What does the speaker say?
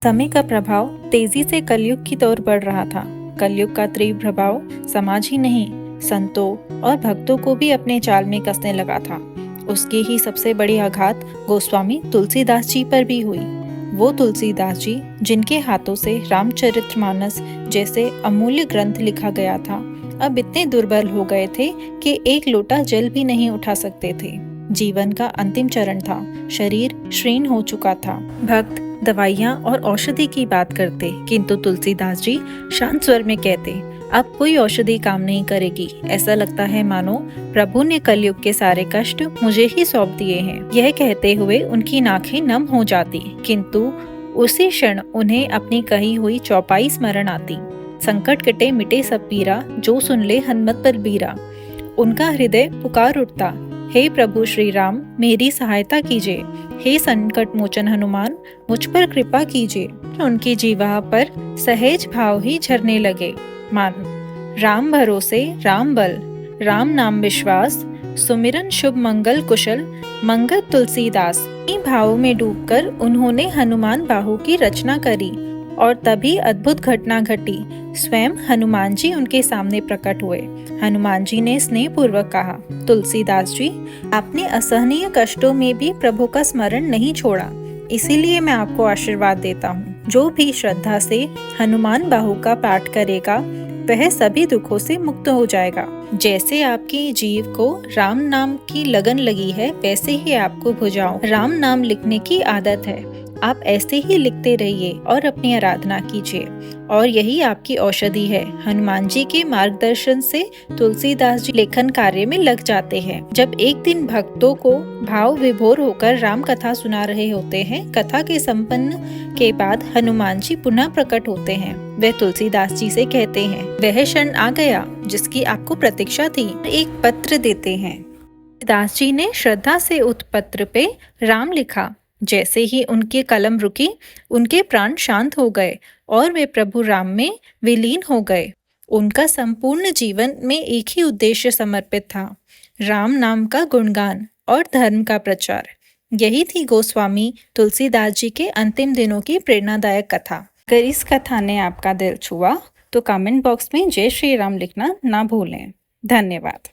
समय का प्रभाव तेजी से कलयुग की ओर बढ़ रहा था। कलयुग का तीव्र प्रभाव समाज ही नहीं, संतों और भक्तों को भी अपने जाल में कसने लगा था। उसकी ही सबसे बड़ी आघात गोस्वामी तुलसीदास जी पर भी हुई। वो तुलसीदास जी जिनके हाथों से रामचरितमानस जैसे अमूल्य ग्रंथ लिखा गया था, अब इतने दुर्बल हो गए थे कि एक लोटा जल भी नहीं उठा सकते थे। जीवन का अंतिम चरण था, शरीर क्षीण हो चुका था। भक्त दवाइयाँ और औषधि की बात करते, किंतु तुलसीदास जी शांत स्वर में कहते, अब कोई औषधि काम नहीं करेगी। ऐसा लगता है मानो प्रभु ने कलयुग के सारे कष्ट मुझे ही सौंप दिए हैं। यह कहते हुए उनकी नाखें नम हो जाती, किंतु उसी क्षण उन्हें अपनी कही हुई चौपाई स्मरण आती। संकट कटे मिटे सब पीरा, जो सुन ले हनुमत पर बीरा। उनका हृदय पुकार उठता, हे प्रभु श्री राम मेरी सहायता कीजिए। हे संकट मोचन हनुमान मुझ पर कृपा कीजिए। उनकी जीवा पर सहज भाव ही झरने लगे। मान राम भरोसे राम बल, राम नाम विश्वास, सुमिरन शुभ मंगल कुशल, मंगल तुलसीदास। इन भावों में डूबकर उन्होंने हनुमान बाहु की रचना करी और तभी अद्भुत घटना घटी। स्वयं हनुमान जी उनके सामने प्रकट हुए। हनुमान जी ने स्नेह पूर्वक कहा, तुलसीदास जी, आपने असहनीय कष्टों में भी प्रभु का स्मरण नहीं छोड़ा, इसीलिए मैं आपको आशीर्वाद देता हूँ। जो भी श्रद्धा से हनुमान बाहु का पाठ करेगा वह सभी दुखों से मुक्त हो जाएगा। जैसे आपकी जीव को राम नाम की लगन लगी है, वैसे ही आपको भुजाओं राम नाम लिखने की आदत है। आप ऐसे ही लिखते रहिए और अपनी आराधना कीजिए, और यही आपकी औषधि है। हनुमान जी के मार्गदर्शन से तुलसीदास जी लेखन कार्य में लग जाते हैं। जब एक दिन भक्तों को भाव विभोर होकर राम कथा सुना रहे होते हैं, कथा के संपन्न के बाद हनुमान जी पुनः प्रकट होते हैं। वे तुलसीदास जी से कहते हैं, वह क्षण आ गया जिसकी आपको प्रतीक्षा थी। एक पत्र देते हैं। दास जी ने श्रद्धा से उस पत्र पे राम लिखा। जैसे ही उनकी कलम रुकी, उनके प्राण शांत हो गए और वे प्रभु राम में विलीन हो गए। उनका संपूर्ण जीवन में एक ही उद्देश्य समर्पित था, राम नाम का गुणगान और धर्म का प्रचार। यही थी गोस्वामी तुलसीदास जी के अंतिम दिनों की प्रेरणादायक कथा। अगर इस कथा ने आपका दिल छुआ तो कमेंट बॉक्स में जय श्री राम लिखना ना भूलें। धन्यवाद।